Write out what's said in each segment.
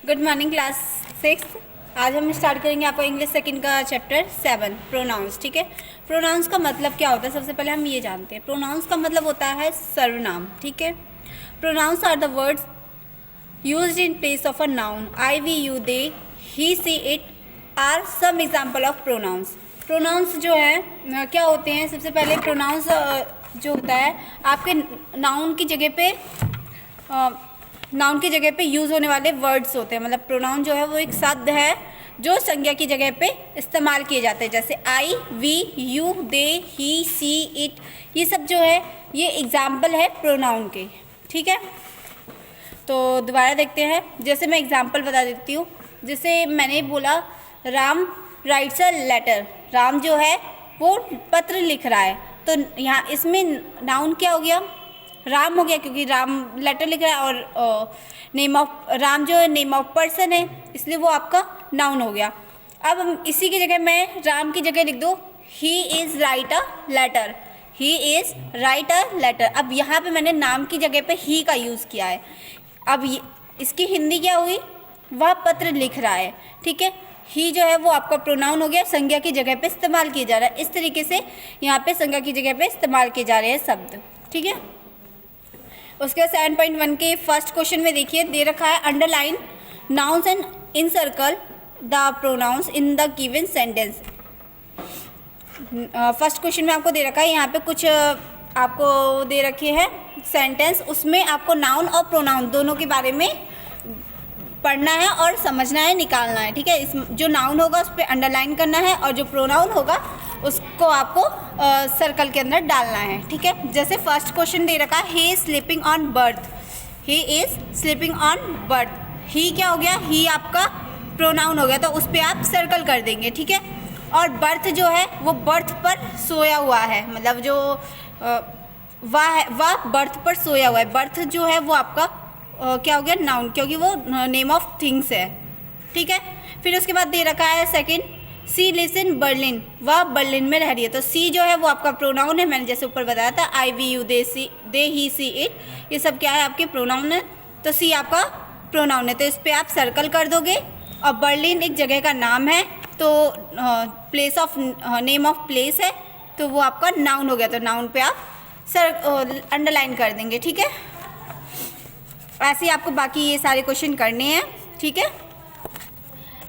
Good morning class 6। आज हम start करेंगे आपका इंग्लिश सेकंड का चैप्टर 7 प्रोनाउंस। ठीक है, प्रोनाउंस का मतलब क्या होता है सबसे पहले हम ये जानते हैं। प्रोनाउंस का मतलब होता है सर्वनाम। ठीक है, pronouns are the words used in place of a noun. I, we, you, they, he, she, it are some example of pronouns. Pronouns जो है क्या होते हैं, सबसे पहले प्रोनाउंस जो होता है आपके नाउन की जगह पे यूज़ होने वाले वर्ड्स होते हैं। मतलब प्रोनाउन जो है वो एक शब्द है जो संज्ञा की जगह पे इस्तेमाल किए जाते हैं, जैसे I, we, you, they, he, she, it. ये सब जो है ये एग्जाम्पल है प्रोनाउन के। ठीक है, तो दोबारा देखते हैं। जैसे मैं एग्जाम्पल बता देती हूँ। जैसे मैंने बोला Ram writes a letter. Ram जो है वो पत्र लिख रहा है, तो यहाँ इसमें नाउन क्या हो गया, राम हो गया, क्योंकि राम लेटर लिख रहा है और नेम ऑफ राम जो है नेम ऑफ पर्सन है, इसलिए वो आपका नाउन हो गया। अब हम इसी की जगह मैं राम की जगह लिख दूँ he is write a letter. He is write a letter. अब यहाँ पे मैंने नाम की जगह पे ही का यूज़ किया है। अब इसकी हिंदी क्या हुई, वह पत्र लिख रहा है। ठीक है, ही जो है वो आपका प्रोनाउन हो गया, संज्ञा की जगह पे इस्तेमाल किया जा रहा है। इस तरीके से यहाँ पे संज्ञा की जगह पे इस्तेमाल किए जा रहे हैं शब्द। ठीक है, उसके 7.1 के फर्स्ट क्वेश्चन में देखिए दे रखा है underline nouns and in circle the pronounce in the given sentence. First question में आपको दे रखा है, यहाँ पे कुछ आपको दे रखे हैं सेंटेंस, उसमें आपको नाउन और प्रोनाउन दोनों के बारे में पढ़ना है और समझना है, निकालना है। ठीक है, इस जो नाउन होगा उस पर अंडरलाइन करना है और जो प्रोनाउन होगा उसको आपको सर्कल के अंदर डालना है। ठीक है, जैसे फर्स्ट क्वेश्चन दे रखा है he is sleeping on berth. He is sleeping on berth. He क्या हो गया, ही आपका प्रोनाउन हो गया, तो उस पर आप सर्कल कर देंगे। ठीक है, और बर्थ जो है वो बर्थ पर सोया हुआ है, मतलब जो वह बर्थ पर सोया हुआ है। बर्थ जो है वो आपका क्या हो गया, नाउन, क्योंकि वो नेम ऑफ थिंग्स है। ठीक है, फिर उसके बाद दे रखा है second she lives in Berlin. वह बर्लिन में रह रही है, तो सी जो है वो आपका प्रोनाउन है। मैंने जैसे ऊपर बताया था I, we, you, they, she, they, he, she, it, ये सब क्या है आपके प्रोनाउन है। तो सी आपका प्रोनाउन है, तो इस पर आप सर्कल कर दोगे। और बर्लिन एक जगह का नाम है, तो place of name of place है, तो वो आपका नाउन हो गया, तो नाउन पे आप अंडरलाइन कर देंगे। ठीक है, ऐसे ही आपको बाकी ये सारे क्वेश्चन करने हैं। ठीक है,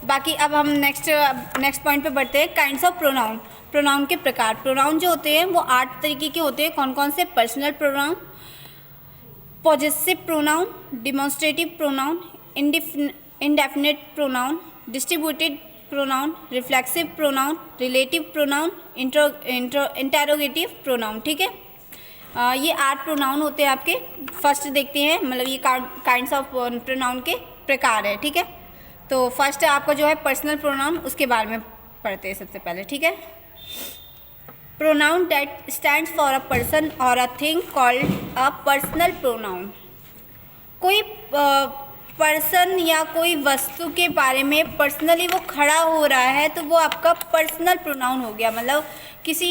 बाकी अब हम नेक्स्ट पॉइंट पे बढ़ते हैं, काइंड्स ऑफ प्रोनाउन। प्रोनाउन के प्रकार। प्रोनाउन जो होते हैं वो 8 तरीके के होते हैं। कौन कौन से, personal pronoun, possessive pronoun, demonstrative pronoun, indefinite pronoun, distributed pronoun, reflexive pronoun, relative pronoun, interrogative pronoun. ठीक है, ये 8 प्रोनाउन होते हैं आपके। फर्स्ट देखते हैं, मतलब ये काइंड्स ऑफ प्रोनाउन के प्रकार है। ठीक है, तो फर्स्ट आपका जो है पर्सनल प्रोनाउन, उसके बारे में पढ़ते हैं सबसे पहले। ठीक है, pronoun that stands for a person और a thing called a personal pronoun. कोई पर्सन या कोई वस्तु के बारे में पर्सनली वो खड़ा हो रहा है, तो वो आपका पर्सनल प्रोनाउन हो गया। मतलब किसी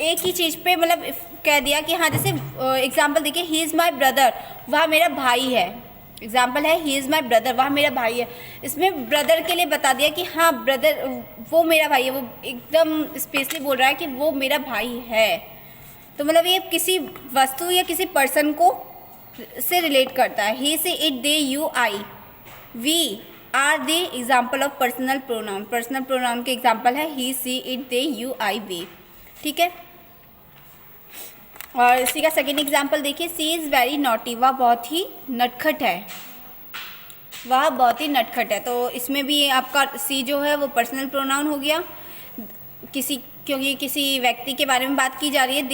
एक ही चीज़ पे मतलब कह दिया कि हाँ, जैसे एग्जाम्पल देखिए ही इज़ माई ब्रदर, वह मेरा भाई है। एग्जाम्पल है ही इज़ माई ब्रदर, वह मेरा भाई है। इसमें ब्रदर के लिए बता दिया कि हाँ ब्रदर वो मेरा भाई है, वो एकदम स्पेशली बोल रहा है कि वो मेरा भाई है। तो मतलब ये किसी वस्तु या किसी पर्सन को से रिलेट करता है। He, she, it, they, you, I, we are the example of personal pronoun. Personal pronoun के एग्जाम्पल है he, she, it, they, you, I, we. ठीक है, और इसी का सेकेंड एग्जाम्पल देखिए सी इज़ वेरी नॉटी। वह बहुत ही नटखट है, वह बहुत ही नटखट है। तो इसमें भी आपका सी जो है वो पर्सनल प्रोनाउन हो गया, क्योंकि किसी व्यक्ति के बारे में बात की जा रही है।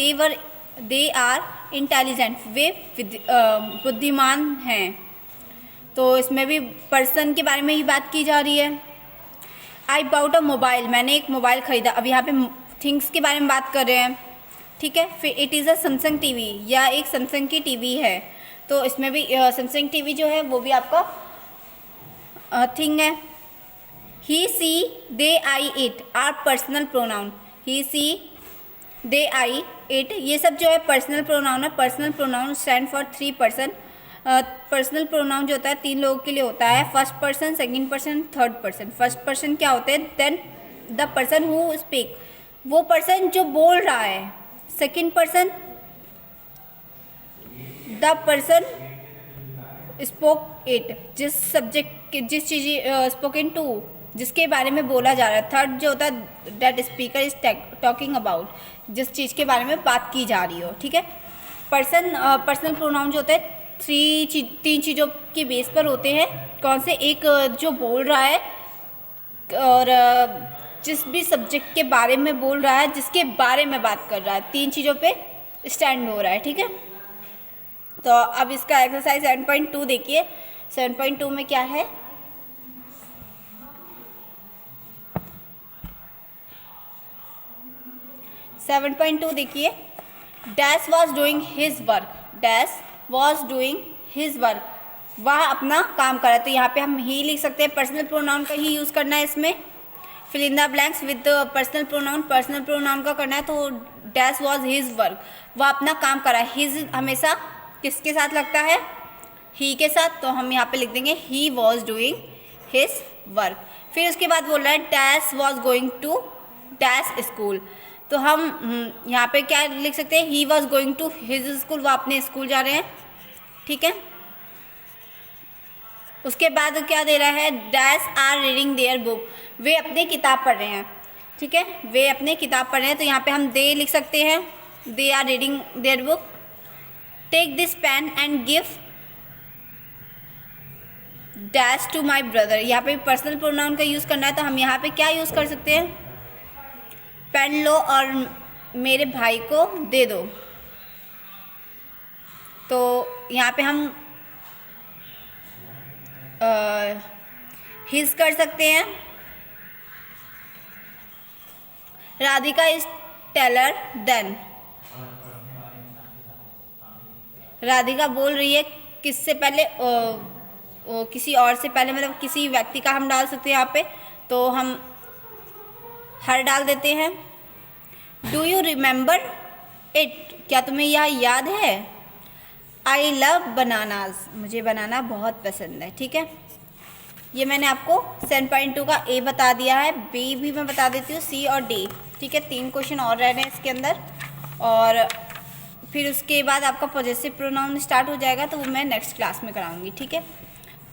दे आर इंटेलिजेंट, वे बुद्धिमान हैं, तो इसमें भी पर्सन के बारे में ही बात की जा रही है। आई बाउट अ मोबाइल, मैंने एक मोबाइल ख़रीदा। अब यहाँ पे थिंग्स के बारे में बात कर रहे हैं। ठीक है, फिर it is a Samsung TV, या एक सैमसंग की टीवी है, तो इसमें भी सैमसंग टीवी जो है वो भी आपका थिंग है। He, she, they, I, it are personal pronoun. He, she, they, I, it, ये सब जो है पर्सनल प्रोनाउन है। Personal pronoun stand for 3 person personal pronoun जो होता है 3 लोगों के लिए होता है, first person, second person, third person. First person क्या होते हैं? Then the person who speak, वो पर्सन जो बोल रहा है। Second person the person spoke it, जिस सब्जेक्ट, जिस चीज़ स्पोकन टू, जिसके बारे में बोला जा रहा है। थर्ड जो होता है that speaker is talking about, जिस चीज़ के बारे में बात की जा रही हो, ठीक है। पर्सनल प्रोनाउन जो होते हैं 3 चीज़ों की बेस पर होते हैं। कौन से? एक जो बोल रहा है और जिस भी सब्जेक्ट के बारे में बोल रहा है, जिसके बारे में बात कर रहा है, 3 चीज़ों पे स्टैंड हो रहा है, ठीक है। तो अब इसका एक्सरसाइज 7.2 देखिए। 7.2 में क्या है? सेवन पॉइंट टू देखिए। Dash was doing his work, dash was doing his work, वह अपना काम कर रहा है। तो यहाँ पे हम ही लिख सकते हैं, पर्सनल प्रोनाउन का ही यूज़ करना है इसमें। Fill in the blanks with personal pronoun का करना है। तो डैश वॉज हिज वर्क, वह अपना काम कर रहा है। हिज हमेशा किसके साथ लगता है? ही के साथ। तो हम यहाँ पे लिख देंगे he was doing his work. फिर उसके बाद बोल रहा है dash was going to dash school. तो हम यहाँ पे क्या लिख सकते हैं? He was going to his school, वो अपने स्कूल जा रहे हैं, ठीक है। उसके बाद क्या दे रहा है? Dash are reading their book, वे अपने किताब पढ़ रहे हैं, ठीक है। वे अपने किताब पढ़ रहे हैं। तो यहाँ पे हम दे लिख सकते हैं, they are reading their book. Take this pen and give dash to my brother, यहाँ पे पर्सनल प्रोनाउन का यूज़ करना है। तो हम यहाँ पे क्या यूज़ कर सकते हैं? पेन लो और मेरे भाई को दे दो। तो यहाँ पे हम हिज कर सकते हैं। Radhika is taller than, Radhika बोल रही है किससे पहले? किसी और से पहले, मतलब किसी व्यक्ति का हम डाल सकते हैं यहाँ पे। तो हम हर डाल देते हैं। डू यू रिमेंबर इट, क्या तुम्हें यह याद है? आई लव बनानाज, मुझे बनाना बहुत पसंद है, ठीक है। ये मैंने आपको 7.2 का ए बता दिया है। बी भी मैं बता देती हूँ, सी और डी, ठीक है। 3 क्वेश्चन और रह रहे हैं इसके अंदर, और फिर उसके बाद आपका पॉजेसिव प्रोनाउन स्टार्ट हो जाएगा, तो वो मैं नेक्स्ट क्लास में कराऊंगी, ठीक है।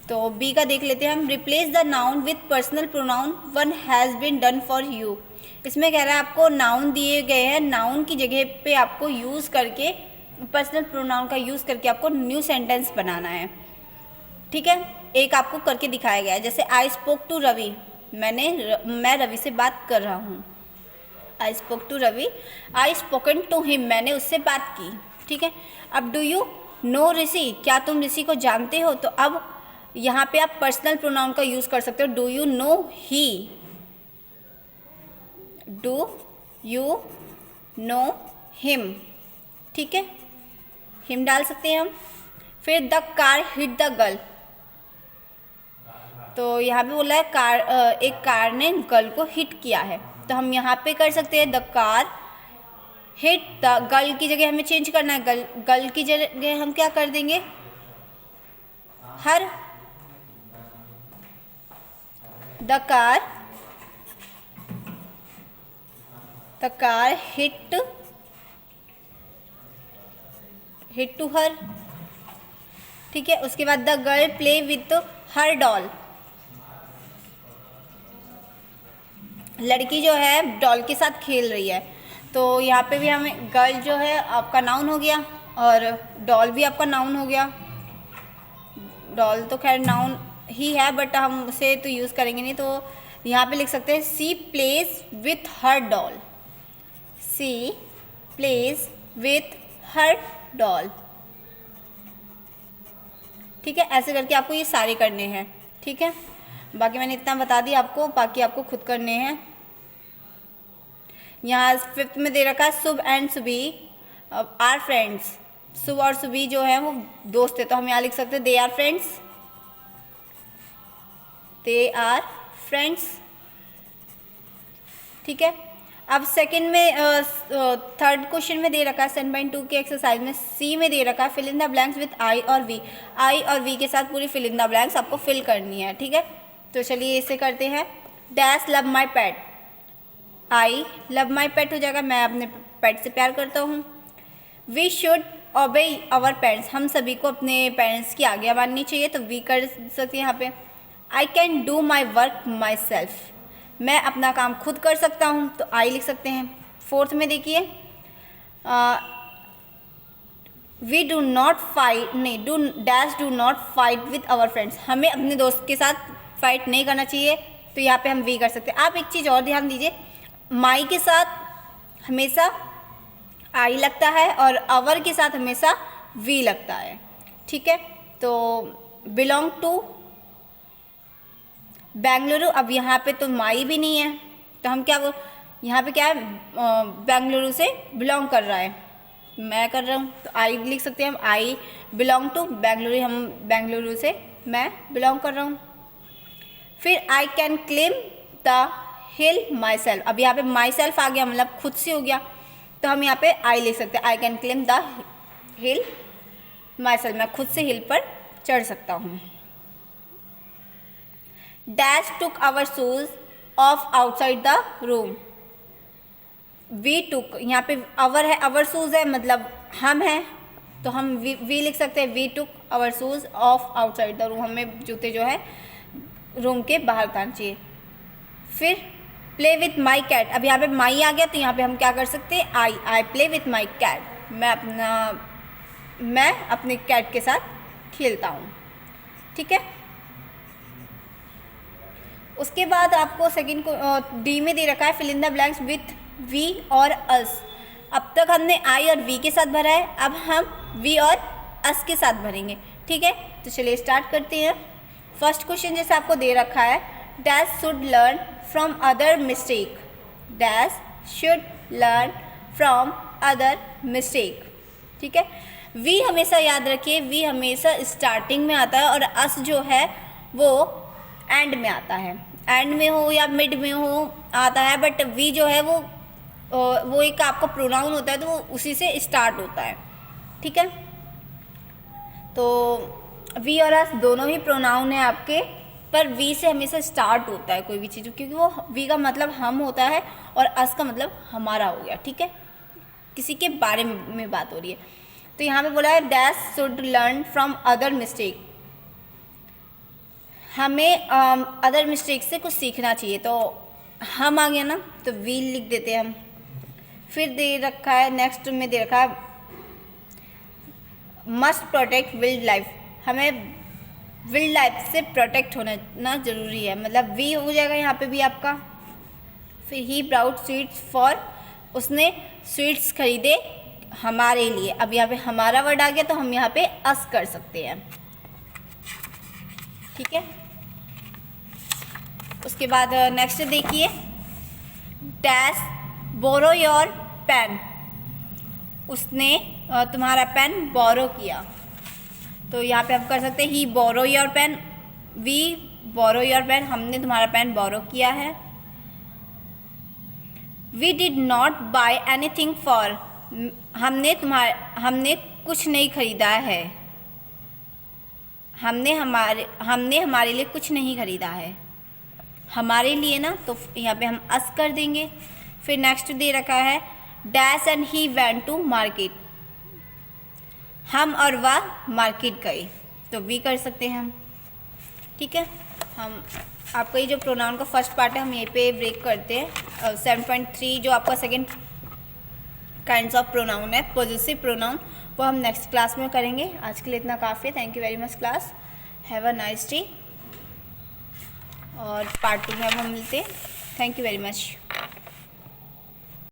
तो बी का देख लेते हैं हम। Replace the noun with personal pronoun one has been done for you. इसमें कह रहा है आपको नाउन दिए गए हैं, नाउन की जगह पे आपको यूज़ करके, पर्सनल प्रोनाउन का यूज़ करके आपको न्यू सेंटेंस बनाना है, ठीक है। एक आपको करके दिखाया गया है, जैसे आई स्पोक टू रवि, मैं रवि से बात कर रहा हूँ। I spoke to Ravi, I spoken to him, मैंने उससे बात की, ठीक है। अब डू यू नो ऋषि, क्या तुम ऋषि को जानते हो? तो अब यहाँ पे आप पर्सनल प्रोनाउन का यूज़ कर सकते हो। Do you know he, do you know him, ठीक है, हिम डाल सकते हैं हम। फिर the car hit the girl, तो यहाँ पे बोला है एक कार ने गर्ल को हिट किया है। तो हम यहाँ पे कर सकते हैं the car hit the girl की जगह हमें चेंज करना है। गर्ल की जगह हम क्या कर देंगे? Her. The car hit to her, ठीक है। उसके बाद the girl play with her doll, लड़की जो है डॉल के साथ खेल रही है। तो यहाँ पे भी हमें गर्ल जो है आपका नाउन हो गया और डॉल भी आपका नाउन हो गया। डॉल तो खैर नाउन ही है, बट हम उसे तो यूज़ करेंगे नहीं, तो यहाँ पे लिख सकते हैं she plays with her doll, she plays with her doll, ठीक है। ऐसे करके आपको ये सारे करने हैं, ठीक है। बाकी मैंने इतना बता दिया आपको, बाकी आपको खुद करने हैं। यहाँ 5th में दे रखा है शुभ एंड सुबी आर फ्रेंड्स, शुभ और सुबी जो है वो दोस्त है। तो हम यहाँ लिख सकते हैं they are friends, they are friends, ठीक है। अब सेकंड में थर्ड क्वेश्चन में दे रखा है 7.2 के एक्सरसाइज में सी में दे रखा है fill in the blanks with I और वी। आई और वी के साथ पूरी फिल इन द ब्लैंक्स आपको फिल करनी है, ठीक है। तो चलिए इसे करते हैं। Dash love my pet, I love my pet हो जाएगा, मैं अपने पेट से प्यार करता हूँ। We should obey our parents, हम सभी को अपने पेरेंट्स की आज्ञा माननी चाहिए, तो वी कर सकते हैं यहाँ पे। I can do my work my self, मैं अपना काम खुद कर सकता हूँ, तो आई लिख सकते हैं। फोर्थ में देखिए वी डू नॉट फाइट, नहीं do dash do not fight with our friends, हमें अपने दोस्त के साथ फाइट नहीं करना चाहिए, तो यहाँ पे हम वी कर सकते हैं। आप एक चीज़ और ध्यान दीजिए, माई के साथ हमेशा आई लगता है और आवर के साथ हमेशा वी लगता है, ठीक है। तो बिलोंग टू बेंगलुरु, अब यहाँ पे तो माई भी नहीं है, तो हम क्या यहाँ पे क्या है, बेंगलुरु से बिलोंग कर रहा है, मैं कर रहा हूँ, तो आई लिख सकते हैं हम। आई बिलोंग टू बेंगलुरु, हम बेंगलुरु से मैं बिलोंग कर रहा हूँ। फिर आई can climb the hill my self, अब यहाँ पे माई सेल्फ आ गया, मतलब खुद से हो गया, तो हम यहाँ पे आई लिख सकते हैं। I can climb the hill myself, मैं खुद से हिल पर चढ़ सकता हूँ। Dash took our shoes off outside the room, we took, यहाँ पे आवर है, आवर शूज है मतलब हम हैं, तो हम वी लिख सकते हैं। We took our shoes off outside the room, हमें जूते जो है रूम के बाहर उतारना चाहिए। फिर प्ले विथ माई कैट, अब यहाँ पे माई आ गया, तो यहाँ पे हम क्या कर सकते हैं, I play with my cat, मैं अपने कैट के साथ खेलता हूँ, ठीक है। उसके बाद आपको सेकंड को डी में दे रखा है fill in the blanks with we और अस। अब तक हमने आई और वी के साथ भरा है, अब हम वी और अस के साथ भरेंगे, ठीक है। तो चलिए स्टार्ट करते हैं। फर्स्ट क्वेश्चन जैसे आपको दे रखा है, dash should learn from other mistake, dash should learn from other mistake, ठीक है। वी हमेशा याद रखिए, वी हमेशा स्टार्टिंग में आता है और अस जो है वो एंड में आता है, एंड में हो या मिड में हो आता है, बट वी जो है वो एक आपका प्रोनाउन होता है, तो वो उसी से स्टार्ट होता है, ठीक है। तो वी और अस दोनों ही प्रोनाउन है आपके, पर वी से हमेशा स्टार्ट होता है कोई भी चीज़, क्योंकि वो वी का मतलब हम होता है और अस का मतलब हमारा हो गया, ठीक है, किसी के बारे में बात हो रही है। तो यहाँ पे बोला है dash should learn from other mistake, हमें अदर मिस्टेक से कुछ सीखना चाहिए, तो हम आ गया ना, तो वी लिख देते हैं हम। फिर दे रखा है नेक्स्ट में दे रखा है मस्ट प्रोटेक्ट विल्ड लाइफ, हमें विल्ड लाइफ से प्रोटेक्ट होना ज़रूरी है, मतलब वी हो जाएगा यहाँ पे भी आपका। फिर ही ब्राउड स्वीट्स फॉर, उसने स्वीट्स खरीदे हमारे लिए, अब यहाँ पे हमारा वर्ड आ गया, तो हम यहाँ पे अस कर सकते हैं, ठीक है। उसके बाद नेक्स्ट देखिए, डैश बोरो योर पेन, उसने तुम्हारा पेन बोरो किया, तो यहाँ पे हम कर सकते हैं he borrow your pen, we borrow your pen, हमने तुम्हारा पेन बोरो किया है। We did not buy anything for, हमने कुछ नहीं खरीदा है, हमने हमारे लिए कुछ नहीं खरीदा है, हमारे लिए ना, तो यहाँ पे हम अस कर देंगे। फिर नेक्स्ट दे रखा है dash and he went to market, हम और वह मार्केट गए, तो वी कर सकते हैं हम, ठीक है। हम आपका ये जो प्रोनाउन का फर्स्ट पार्ट है हम यहीं पे ब्रेक करते हैं। 7.3 जो आपका सेकंड काइंड्स ऑफ प्रोनाउन है, पॉजिटिव प्रोनाउन, वो हम नेक्स्ट क्लास में करेंगे। आज के लिए इतना काफ़ी है। Thank you very much class, have a nice day, और पार्ट 2 में अब हम मिलते हैं। Thank you very much.